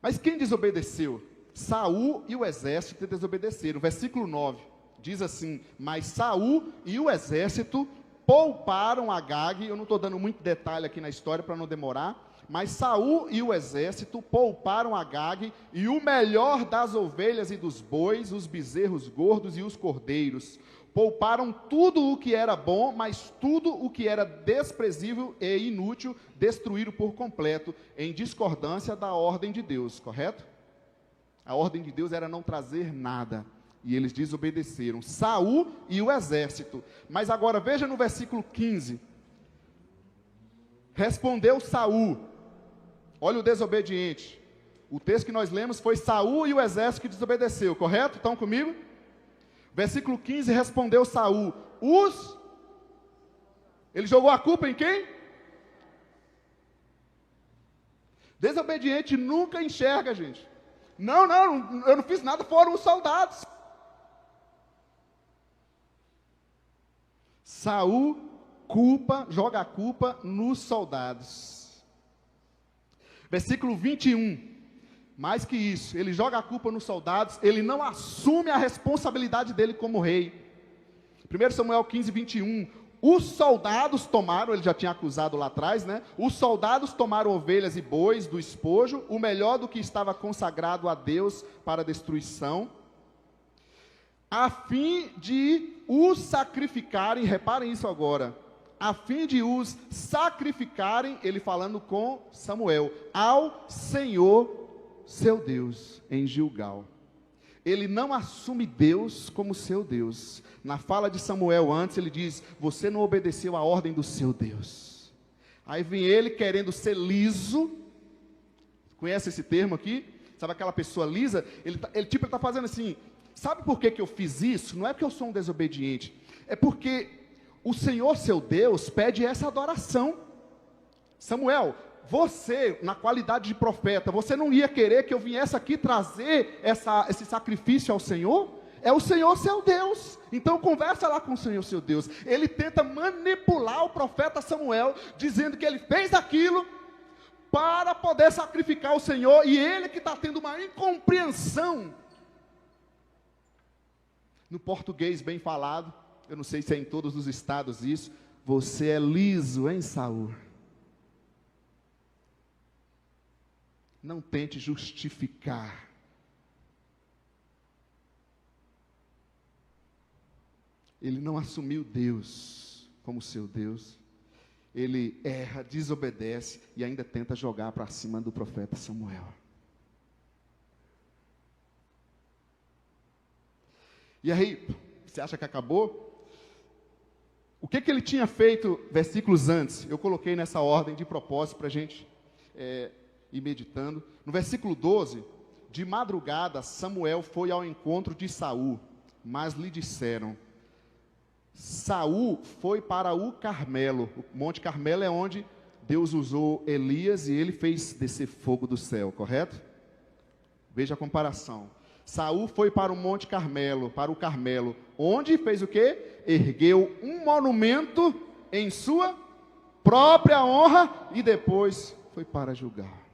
Mas quem desobedeceu? Saul e o exército desobedeceram. Versículo 9 diz assim: mas Saul e o exército pouparam Agag. Eu não estou dando muito detalhe aqui na história para não demorar. Mas Saul e o exército pouparam Agag e o melhor das ovelhas e dos bois, os bezerros gordos e os cordeiros. Pouparam tudo o que era bom, mas tudo o que era desprezível e inútil destruíram por completo, em discordância da ordem de Deus, correto? A ordem de Deus era não trazer nada, e eles desobedeceram, Saul e o exército. Mas agora veja no versículo 15, respondeu Saul, olha o desobediente, o texto que nós lemos foi Saul e o exército que desobedeceu, correto? Estão comigo? Versículo 15, respondeu Saul, ele jogou a culpa em quem? Desobediente nunca enxerga, gente. Não, eu não fiz nada, foram os soldados. Saul joga a culpa nos soldados. Versículo 21, mais que isso, ele joga a culpa nos soldados, ele não assume a responsabilidade dele como rei. 1 Samuel 15, 21, os soldados tomaram, ele já tinha acusado lá atrás, né? Os soldados tomaram ovelhas e bois do espojo, o melhor do que estava consagrado a Deus para destruição, a fim de os sacrificarem, reparem isso agora, a fim de os sacrificarem, ele falando com Samuel, ao Senhor seu Deus, em Gilgal. Ele não assume Deus como seu Deus. Na fala de Samuel antes, ele diz, você não obedeceu a ordem do seu Deus. Aí vem ele querendo ser liso, conhece esse termo aqui? Sabe aquela pessoa lisa? Ele está fazendo assim, sabe por que eu fiz isso? Não é porque eu sou um desobediente, é porque o Senhor seu Deus pede essa adoração. Samuel, você, na qualidade de profeta, você não ia querer que eu viesse aqui trazer esse sacrifício ao Senhor? É o Senhor seu Deus. Então conversa lá com o Senhor seu Deus. Ele tenta manipular o profeta Samuel, dizendo que ele fez aquilo para poder sacrificar o Senhor, e ele que está tendo uma incompreensão. No português bem falado, eu não sei se é em todos os estados isso, você é liso, hein, Saul? Não tente justificar. Ele não assumiu Deus como seu Deus. Ele erra, desobedece e ainda tenta jogar para cima do profeta Samuel. E aí, você acha que acabou? O que ele tinha feito versículos antes? Eu coloquei nessa ordem de propósito para a gente ir meditando. No versículo 12, de madrugada Samuel foi ao encontro de Saul, mas lhe disseram, Saul foi para o Carmelo. O Monte Carmelo é onde Deus usou Elias e ele fez descer fogo do céu, correto? Veja a comparação. Saul foi para o Monte Carmelo, onde fez o quê? Ergueu um monumento em sua própria honra e depois foi para julgar.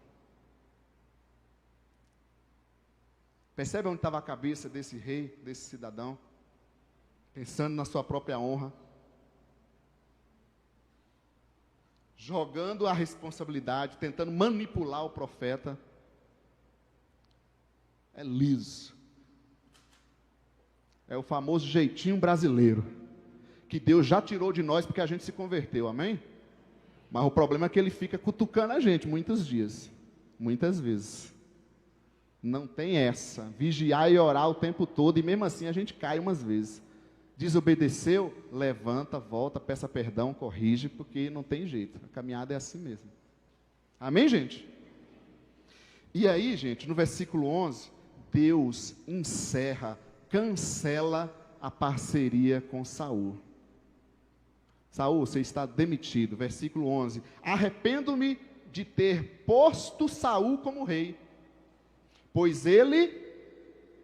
Percebe onde estava a cabeça desse rei, desse cidadão? Pensando na sua própria honra, jogando a responsabilidade, tentando manipular o profeta. É liso. É o famoso jeitinho brasileiro, que Deus já tirou de nós porque a gente se converteu, amém? Mas o problema é que ele fica cutucando a gente muitos dias, muitas vezes. Não tem essa, vigiar e orar o tempo todo, e mesmo assim a gente cai umas vezes. Desobedeceu, levanta, volta, peça perdão, corrige, porque não tem jeito, a caminhada é assim mesmo. Amém, gente? E aí, gente, no versículo 11, Deus encerra, cancela a parceria com Saul. Saul, você está demitido. Versículo 11, arrependo-me de ter posto Saul como rei, pois ele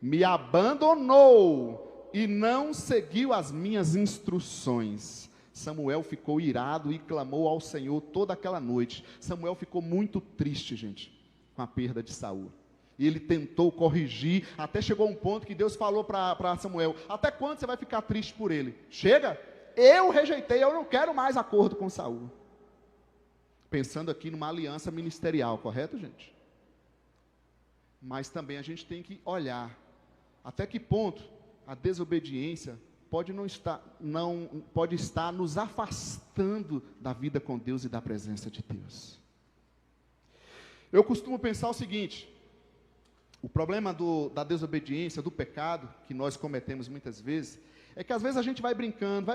me abandonou e não seguiu as minhas instruções. Samuel ficou irado e clamou ao Senhor toda aquela noite. Samuel ficou muito triste, gente, com a perda de Saul. E ele tentou corrigir, até chegou um ponto que Deus falou para Samuel: até quando você vai ficar triste por ele? Chega, eu rejeitei, eu não quero mais acordo com Saul. Pensando aqui numa aliança ministerial, correto, gente? Mas também a gente tem que olhar até que ponto a desobediência pode estar nos afastando da vida com Deus e da presença de Deus. Eu costumo pensar o seguinte: o problema da desobediência, do pecado, que nós cometemos muitas vezes, é que às vezes a gente vai brincando,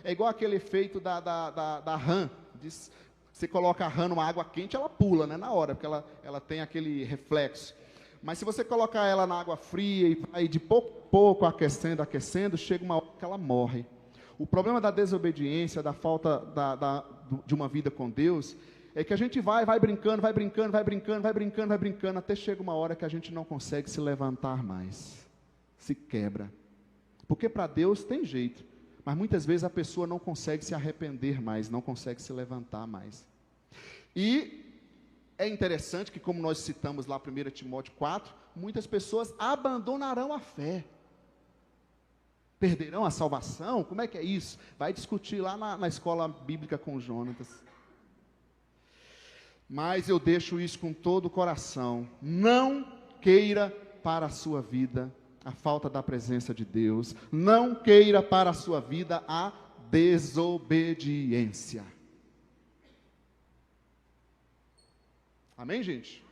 é igual aquele efeito da rã. Você coloca a rã numa água quente, ela pula, né, na hora, porque ela tem aquele reflexo. Mas se você colocar ela na água fria e vai de pouco a pouco aquecendo, chega uma hora que ela morre. O problema da desobediência, da falta de uma vida com Deus, é que a gente vai brincando, até chega uma hora que a gente não consegue se levantar mais, se quebra. Porque para Deus tem jeito, mas muitas vezes a pessoa não consegue se arrepender mais, não consegue se levantar mais. E é interessante que, como nós citamos lá 1 Timóteo 4, muitas pessoas abandonarão a fé. Perderão a salvação? Como é que é isso? Vai discutir lá na escola bíblica com Jonatas. Mas eu deixo isso com todo o coração. Não queira para a sua vida a falta da presença de Deus. Não queira para a sua vida a desobediência. Amém, gente?